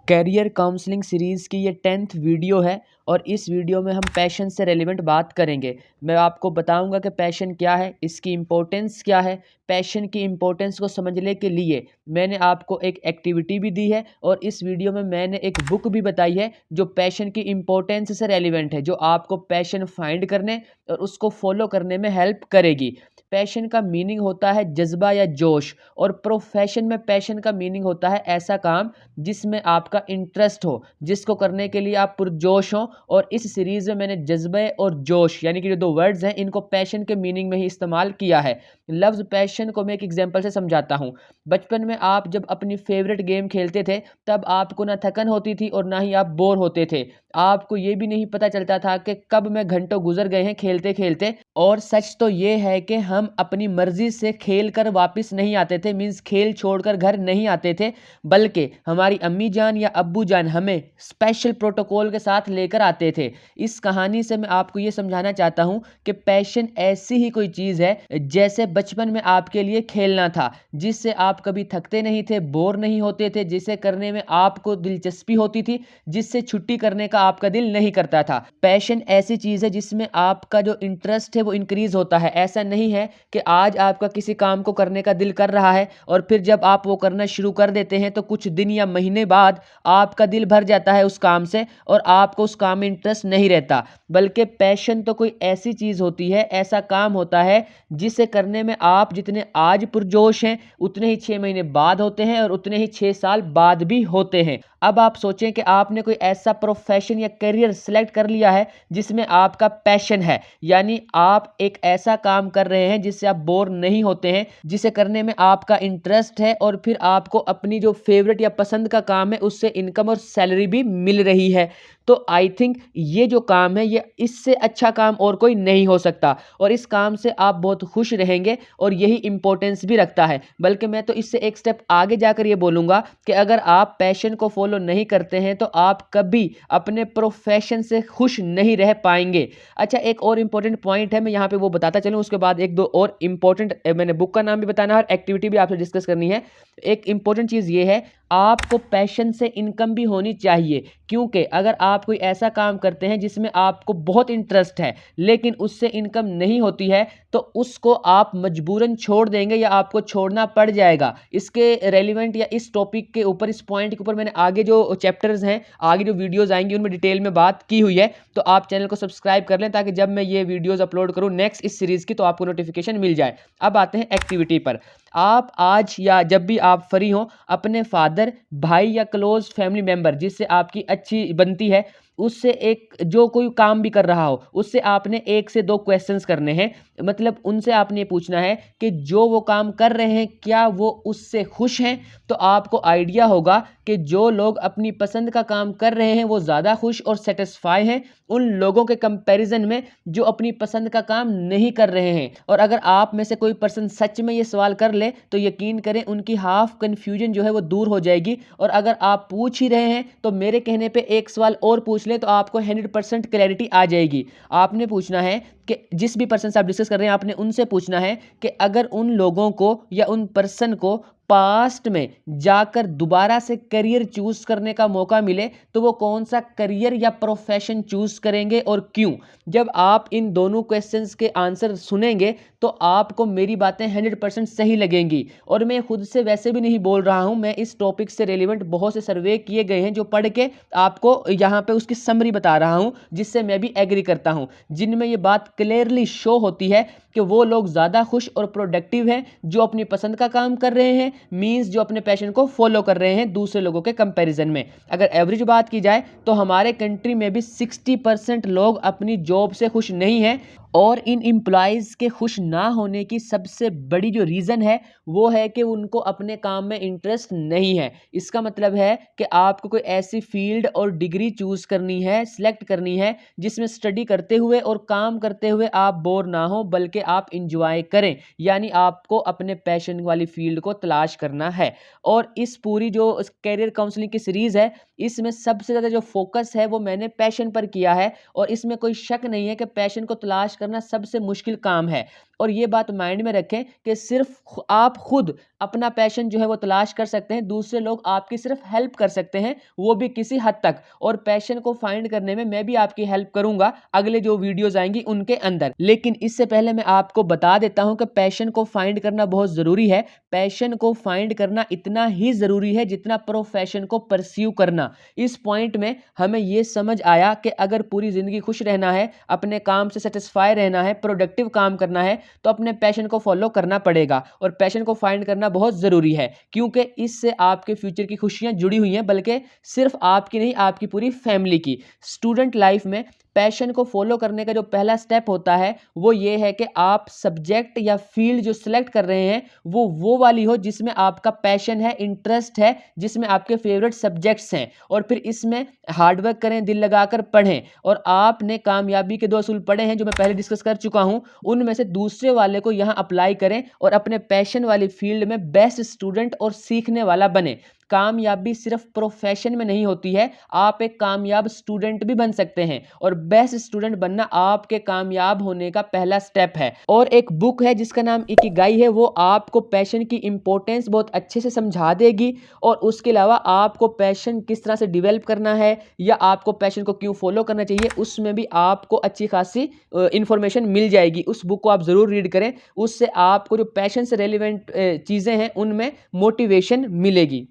Career counselling series की ये 10th video है और इस वीडियो में हम पैशन से रेलेवेंट बात करेंगे। मैं आपको बताऊंगा कि पैशन क्या है, इसकी इम्पोर्टेंस क्या है। पैशन की इम्पोर्टेंस को समझने के लिए मैंने आपको एक एक्टिविटी भी दी है और इस वीडियो में मैंने एक बुक भी बताई है जो पैशन की इम्पोर्टेंस से रेलेवेंट है, जो आपको पैशन फाइंड करने और उसको फॉलो करने में हेल्प करेगी। पैशन का मीनिंग होता है जज्बा या जोश, और प्रोफेशन में पैशन का मीनिंग होता है ऐसा काम जिसमें आपका इंटरेस्ट हो, जिसको करने के लिए आप पुरजोश हो। और इस सीरीज में मैंने जज्बे और जोश यानी कि जो दो वर्ड्स हैं इनको पैशन के मीनिंग में ही इस्तेमाल किया है। लफ्ज़ पैशन को मैं एक एग्जांपल से समझाता हूँ। बचपन में आप जब अपनी फेवरेट गेम खेलते थे तब आपको ना थकन होती थी और ना ही आप बोर होते थे। आपको ये भी नहीं पता चलता था कि कब मैं घंटों गुजर गए हैं खेलते खेलते। और सच तो ये है कि हम अपनी मर्जी से खेल कर वापस नहीं आते थे, मीन्स खेल छोड़कर घर नहीं आते थे, बल्कि हमारी अम्मी जान या अब्बू जान हमें स्पेशल प्रोटोकॉल के साथ लेकर आते थे। इस कहानी से मैं आपको ये समझाना चाहता हूँ कि पैशन ऐसी ही कोई चीज़ है जैसे बचपन में आपके लिए खेलना था, जिससे आप कभी थकते नहीं थे, बोर नहीं होते थे, जिसे करने में आपको दिलचस्पी होती थी, जिससे छुट्टी करने का आपका दिल नहीं करता था। पैशन ऐसी चीज़ है जिसमें आपका जो इंटरेस्ट है वो इंक्रीज होता है। ऐसा नहीं है कि आज आपका किसी काम को करने का दिल कर रहा है और फिर जब आप वो करना शुरू कर देते हैं तो कुछ दिन या महीने बाद आपका दिल भर जाता है उस काम से और आपको उस काम में इंटरेस्ट नहीं रहता। बल्कि पैशन तो कोई ऐसी चीज़ होती है, ऐसा काम होता है जिसे करने में आप जितने आज पुरजोश हैं उतने ही 6 महीने बाद होते हैं और उतने ही 6 साल बाद भी होते हैं। अब आप सोचें कि आपने कोई ऐसा प्रोफेशन या करियर सेलेक्ट कर लिया है जिसमें आपका पैशन है, यानी आप एक ऐसा काम कर रहे हैं जिससे आप बोर नहीं होते हैं, जिसे करने में आपका इंटरेस्ट है और फिर आपको अपनी जो फेवरेट या पसंद का काम है उससे इनकम और सैलरी भी मिल रही है। तो आई थिंक ये जो काम है ये इससे अच्छा काम और कोई नहीं हो सकता और इस काम से आप बहुत खुश रहेंगे और यही इंपॉर्टेंस भी रखता है। बल्कि मैं तो इससे एक स्टेप आगे जाकर ये बोलूँगा कि अगर आप पैशन को फॉलो नहीं करते हैं तो आप कभी अपने प्रोफेशन से खुश नहीं रह पाएंगे। अच्छा, एक और इम्पोर्टेंट पॉइंट है, मैं यहाँ पे वो बताता चलूँ, उसके बाद एक दो और इम्पोर्टेंट मैंने बुक का नाम भी बताना है और एक्टिविटी भी आपसे डिस्कस करनी है। एक इम्पोर्टेंट चीज़ ये है, आपको पैशन से इनकम भी होनी चाहिए, क्योंकि अगर आप कोई ऐसा काम करते हैं जिसमें आपको बहुत इंटरेस्ट है लेकिन उससे इनकम नहीं होती है तो उसको आप मजबूरन छोड़ देंगे या आपको छोड़ना पड़ जाएगा। इसके रेलिवेंट या इस टॉपिक के ऊपर, इस पॉइंट के ऊपर मैंने आगे जो चैप्टर्स हैं, आगे जो वीडियोस आएंगी उनमें डिटेल में बात की हुई है, तो आप चैनल को सब्सक्राइब कर लें ताकि जब मैं ये वीडियोस अपलोड करूँ नेक्स्ट इस सीरीज़ की तो आपको नोटिफिकेशन मिल जाए। अब आते हैं एक्टिविटी पर। आप आज या जब भी आप फ्री हो अपने फादर, भाई या क्लोज फैमिली मेंबर जिससे आपकी अच्छी बनती है उससे एक जो कोई काम भी कर रहा हो उससे आपने 1 से 2 क्वेश्चंस करने हैं। मतलब उनसे आपने ये पूछना है कि जो वो काम कर रहे हैं क्या वो उससे खुश हैं। तो आपको आइडिया होगा कि जो लोग अपनी पसंद का काम कर रहे हैं वो ज़्यादा खुश और सेटिस्फाई हैं उन लोगों के कंपैरिजन में जो अपनी पसंद का काम नहीं कर रहे हैं। और अगर आप में से कोई पर्सन सच में ये सवाल कर ले तो यकीन करें उनकी हाफ कन्फ्यूजन जो है वो दूर हो जाएगी। और अगर आप पूछ ही रहे हैं तो मेरे कहने पे एक सवाल और पूछ ले तो आपको 100% क्लैरिटी आ जाएगी। आपने पूछना है कि जिस भी पर्सन से आप डिस्कस कर रहे हैं आपने उनसे पूछना है कि अगर उन लोगों को या उन पर्सन को पास्ट में जाकर दोबारा से करियर चूज करने का मौका मिले तो वो कौन सा करियर या प्रोफेशन चूज करेंगे और क्यों। जब आप इन दोनों क्वेश्चंस के आंसर सुनेंगे तो आपको मेरी बातें 100% सही लगेंगी। और मैं खुद से वैसे भी नहीं बोल रहा हूं, मैं इस टॉपिक से रिलेवेंट बहुत से सर्वे किए गए हैं जो पढ़ के आपको यहाँ पे उसकी समरी बता रहा हूं, जिससे मैं भी एग्री करता हूं, जिनमें ये बात क्लियरली शो होती है कि वो लोग ज़्यादा खुश और प्रोडक्टिव हैं जो अपनी पसंद का काम कर रहे हैं, मींस जो अपने पैशन को फॉलो कर रहे हैं दूसरे लोगों के कंपैरिजन में। अगर एवरेज बात की जाए तो हमारे कंट्री में भी 60% लोग अपनी जॉब से खुश नहीं हैं। और इन एम्प्लॉयज़ के खुश ना होने की सबसे बड़ी जो रीज़न है वो है कि उनको अपने काम में इंटरेस्ट नहीं है। इसका मतलब है कि आपको कोई ऐसी फील्ड और डिग्री चूज़ करनी है, सिलेक्ट करनी है जिसमें स्टडी करते हुए और काम करते हुए आप बोर ना हो बल्कि आप इंजॉय करें, यानी आपको अपने पैशन वाली फील्ड को तलाश करना है। और इस पूरी जो कैरियर काउंसलिंग की सीरीज़ है इसमें सबसे ज़्यादा जो फोकस है वो मैंने पैशन पर किया है और इसमें कोई शक नहीं है कि पैशन को तलाश करना सबसे मुश्किल काम है। और ये बात माइंड में रखें कि सिर्फ आप खुद अपना पैशन जो है वो तलाश कर सकते हैं, दूसरे लोग आपकी सिर्फ हेल्प कर सकते हैं, वो भी किसी हद तक। और पैशन को फाइंड करने में मैं भी आपकी हेल्प करूंगा अगले जो वीडियोस आएंगी उनके अंदर। लेकिन इससे पहले मैं आपको बता देता हूं कि पैशन को फाइंड करना बहुत ज़रूरी है। पैशन को फाइंड करना इतना ही ज़रूरी है जितना प्रोफेशन को परस्यू करना। इस पॉइंट में हमें यह समझ आया कि अगर पूरी ज़िंदगी खुश रहना है, अपने काम से सेटिस्फाई रहना है, प्रोडक्टिव काम करना है, तो अपने पैशन को फॉलो करना पड़ेगा। और पैशन को फाइंड करना बहुत ज़रूरी है, क्योंकि इससे आपके फ्यूचर की खुशियां जुड़ी हुई हैं, बल्कि सिर्फ आपकी नहीं, आपकी पूरी फैमिली की। स्टूडेंट लाइफ में पैशन को फॉलो करने का जो पहला स्टेप होता है वो ये है कि आप सब्जेक्ट या फील्ड जो सिलेक्ट कर रहे हैं वो वाली हो जिसमें आपका पैशन है, इंटरेस्ट है, जिसमें आपके फेवरेट सब्जेक्ट्स हैं। और फिर इसमें हार्डवर्क करें, दिल लगाकर पढ़ें। और आपने कामयाबी के 2 असूल पढ़े हैं जो मैं पहले डिस्कस कर चुका हूं, उनमें से दूसरे वाले को यहां अप्लाई करें और अपने पैशन वाली फील्ड में बेस्ट स्टूडेंट और सीखने वाला बने। कामयाबी सिर्फ प्रोफेशन में नहीं होती है, आप एक कामयाब स्टूडेंट भी बन सकते हैं और बेस्ट स्टूडेंट बनना आपके कामयाब होने का पहला स्टेप है। और एक बुक है जिसका नाम इकिगाई है, वो आपको पैशन की इंपॉर्टेंस बहुत अच्छे से समझा देगी। और उसके अलावा आपको पैशन किस तरह से डिवेल्प करना है या आपको पैशन को क्यों फॉलो करना चाहिए, उसमें भी आपको अच्छी खासी इंफॉर्मेशन मिल जाएगी। उस बुक को आप ज़रूर रीड करें, उससे आपको जो पैशन से रेलिवेंट चीज़ें हैं उनमें मोटिवेशन मिलेगी।